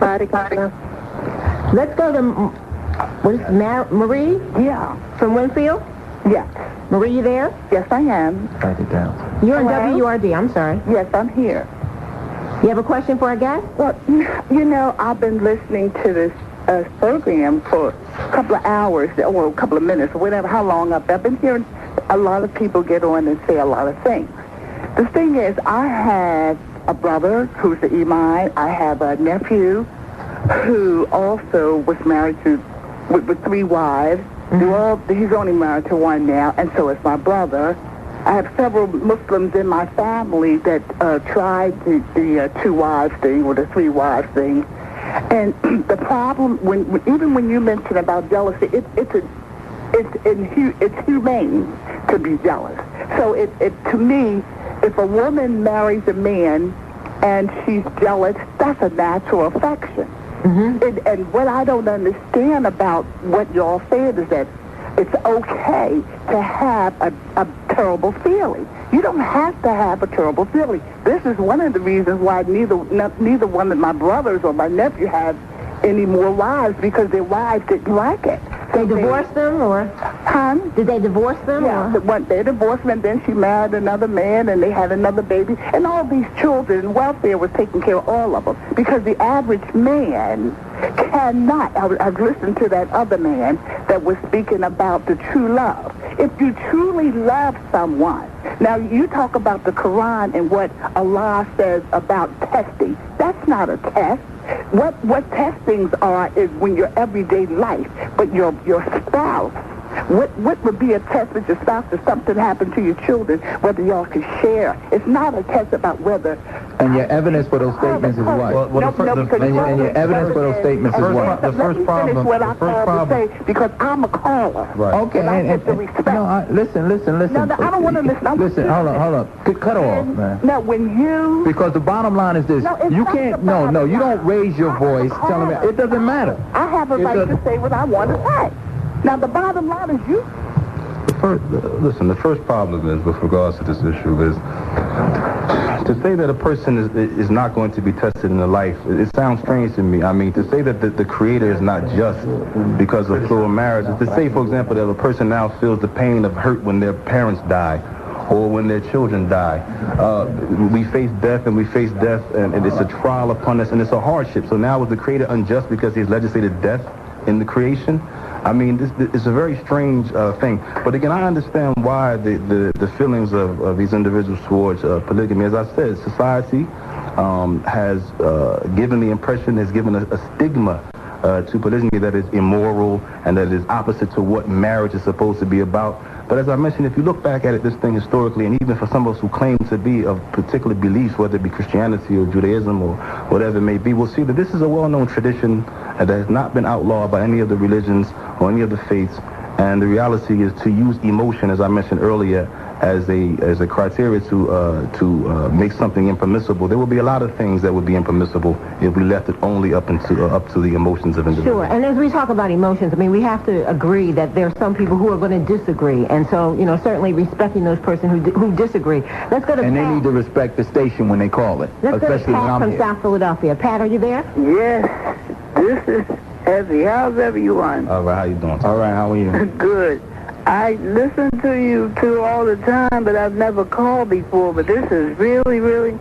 Let's go to, what is it, Marie? Yeah. From Winfield? Yes. Marie, you there? Yes, I am. Write it down. You're on Hello? WURD, I'm sorry. Yes, I'm here. You have a question for our guest? Well, you know, I've been listening to this program for a couple of hours, or a couple of minutes, or whatever, how long I've been hearing a lot of people get on and say a lot of things. The thing is, I have a brother who's an imam. I have a nephew who also was married with 3 wives. He's only married to 1 now, and so is my brother. I have several Muslims in my family that tried the 2 wives thing or the 3 wives thing. And the problem, even when you mention about jealousy, it's humane to be jealous. So to me, if a woman marries a man and she's jealous, that's a natural affection. Mm-hmm. And what I don't understand about what y'all said is that it's okay to have a terrible feeling. You don't have to have a terrible feeling. This is one of the reasons why neither one of my brothers or my nephew have any more wives, because their wives didn't like it. They divorced them, or? Did they divorce them? Yeah, they divorced them, and then she married another man, and they had another baby. And all these children, welfare was taking care of all of them. Because the average man cannot. I've listened to that other man that was speaking about the true love. If you truly love someone, now you talk about the Quran and what Allah says about testing. That's not a test. What testings are is when your everyday life, but your spouse. What would be a test with your spouse if something happened to your children, whether y'all could share? It's not a test about whether... And your evidence for those statements is what? And your evidence for those statements is what? The first problem... Let me finish what I called to say, because I'm a caller. Right. Okay, listen. No, I don't want to listen. Listen, hold on. Cut off, man. Now, when you... Because the bottom line is this. You can't... No, you don't raise your voice telling me... It doesn't matter. I have a right to say what I want to say. Now, the bottom line is you... The first problem is, with regards to this issue, is to say that a person is not going to be tested in their life. It sounds strange to me. I mean, to say that the Creator is not just because of plural marriage is to say, for example, that a person now feels the pain of hurt when their parents die or when their children die. We face death, and it's a trial upon us, and it's a hardship. So now is the Creator unjust because He's legislated death in the creation? I mean, this is a very strange thing. But again, I understand why the feelings of these individuals towards polygamy. As I said, society has given the impression, has given a stigma to polygamy that is immoral and that is opposite to what marriage is supposed to be about. But as I mentioned, if you look back at this thing historically, and even for some of us who claim to be of particular beliefs, whether it be Christianity or Judaism or whatever it may be, we'll see that this is a well-known tradition that has not been outlawed by any of the religions or any of the faiths. And the reality is to use emotion, as I mentioned earlier, as a criteria to make something impermissible. There will be a lot of things that would be impermissible if we left it only up to the emotions of individuals. Sure, and as we talk about emotions, I mean, we have to agree that there are some people who are going to disagree, and so, certainly respecting those persons who disagree. Let's go to And Pat. they need to respect the station when they call it, Let's especially go to when Pat I'm from here. South Philadelphia. Pat, are you there? Yes, this is Evie. How's everyone? All right, how you doing? All right, how are you? Good. I listen to you two all the time, but I've never called before. But this is really, really,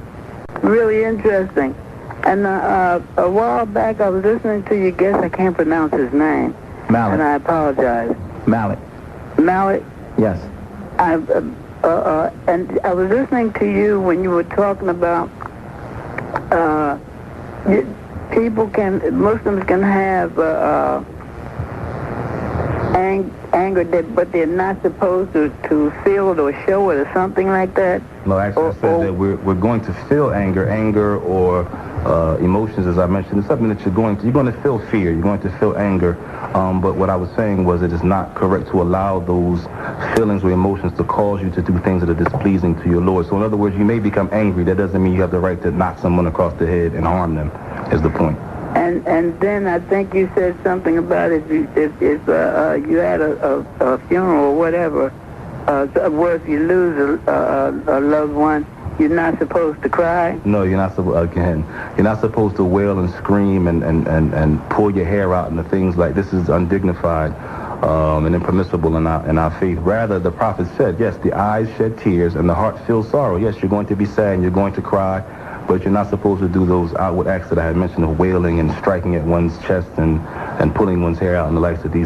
really interesting. And a while back, I was listening to your guest. I can't pronounce his name. Malik. And I apologize. Malik. Malik? Yes. And I was listening to you when you were talking about Muslims can have anger, but they're not supposed to feel it or show it or something like that. No, actually, I said that we're going to feel anger or emotions, as I mentioned. It's something that you're going to feel fear, you're going to feel anger. But what I was saying was it is not correct to allow those feelings or emotions to cause you to do things that are displeasing to your Lord. So in other words, you may become angry. That doesn't mean you have the right to knock someone across the head and harm them, is the point. And then I think you said something about if you had a funeral or whatever, or if you lose a loved one, you're not supposed to cry? No, you're not supposed. Again, you're not supposed to wail and scream and pull your hair out and the things like this is undignified and impermissible in our faith. Rather, the prophet said, yes, the eyes shed tears and the heart feels sorrow. Yes, you're going to be sad and you're going to cry, but you're not supposed to do those outward acts that I had mentioned of wailing and striking at one's chest and pulling one's hair out and the likes of these.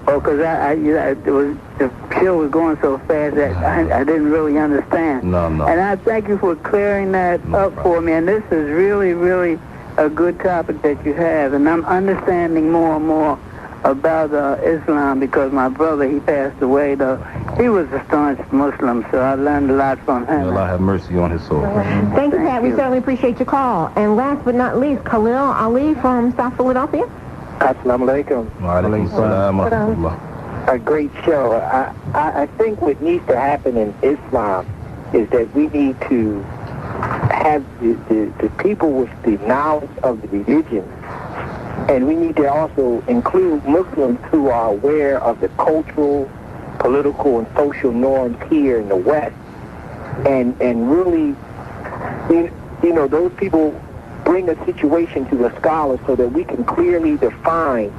Because the show was going so fast that I didn't really understand. No. And I thank you for clearing that up for me. And this is really, really a good topic that you have. And I'm understanding more and more about Islam because my brother, he passed away, though. He was a staunch Muslim, so I learned a lot from him. May Allah have mercy on his soul. Thank you, Pat. We certainly appreciate your call. And last but not least, Khalil Ali from South Philadelphia. Assalamu alaikum. Wa alaikum salam wa rahmatullah. A great show. I think what needs to happen in Islam is that we need to have the people with the knowledge of the religion, and we need to also include Muslims who are aware of the cultural, political, and social norms here in the West, and really, you know, those people bring a situation to the scholars so that we can clearly define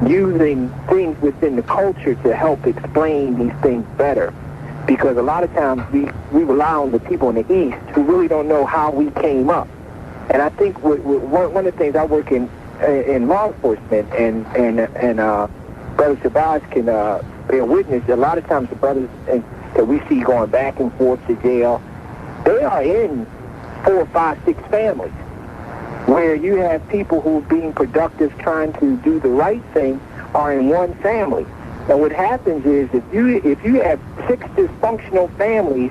using things within the culture to help explain these things better. Because a lot of times we rely on the people in the East who really don't know how we came up. And I think one of the things, I work in law enforcement, and Brother Shabazz can bear witness. A lot of times the brothers that we see going back and forth to jail, they are in 4, 5, 6 families, where you have people who are being productive, trying to do the right thing, are in one family. And what happens is if you have 6 dysfunctional families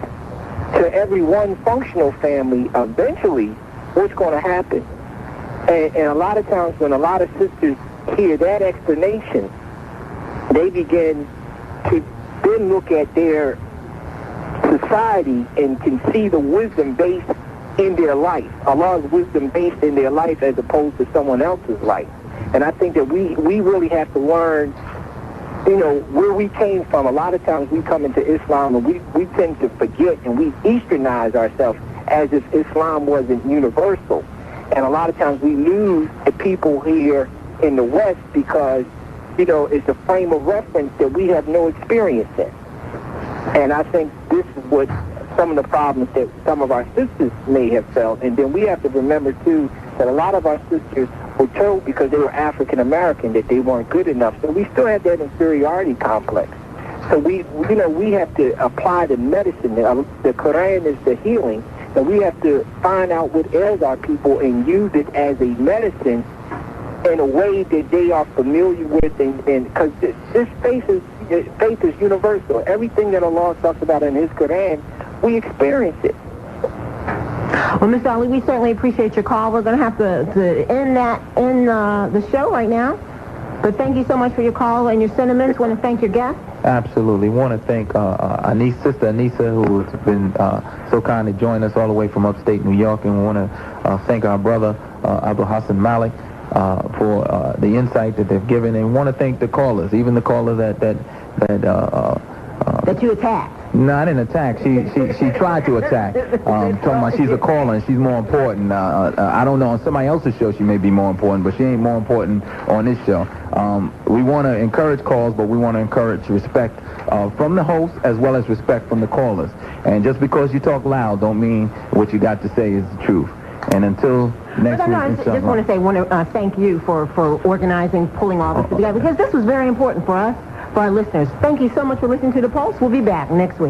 to every one functional family, eventually what's going to happen? And a lot of times when a lot of sisters hear that explanation, they begin to then look at their society and can see the wisdom based in their life. Allah's wisdom based in their life as opposed to someone else's life. And I think that we really have to learn, you know, where we came from. A lot of times we come into Islam and we tend to forget and we Easternize ourselves as if Islam wasn't universal. And a lot of times we lose the people here in the West because, you know, it's a frame of reference that we have no experience in. And I think this is what some of the problems that some of our sisters may have felt. And then we have to remember, too, that a lot of our sisters were told because they were African American that they weren't good enough. So we still have that inferiority complex. So we have to apply the medicine. The Quran is the healing, and we have to find out what ails our people and use it as a medicine in a way that they are familiar with, and because this faith is universal. Everything that Allah talks about in His Quran, we experience it. Well, Mr. Ali, we certainly appreciate your call. We're going to have to end the show right now. But thank you so much for your call and your sentiments. Want to thank your guest. Absolutely. Want to thank Sister Anissa, who has been so kind to join us all the way from upstate New York. And we want to thank our brother, Abul-Hasan Maalik, for the insight that they've given. And want to thank the callers, even the caller that you attacked. No, I didn't attack. She tried to attack. Talking about she's a caller and she's more important. I don't know. On somebody else's show she may be more important, but she ain't more important on this show. We want to encourage calls, but we want to encourage respect from the host as well as respect from the callers. And just because you talk loud don't mean what you got to say is the truth. And until next week, I just want to thank you for organizing, pulling all this together, because this was very important for us, for our listeners. Thank you so much for listening to The Pulse. We'll be back next week.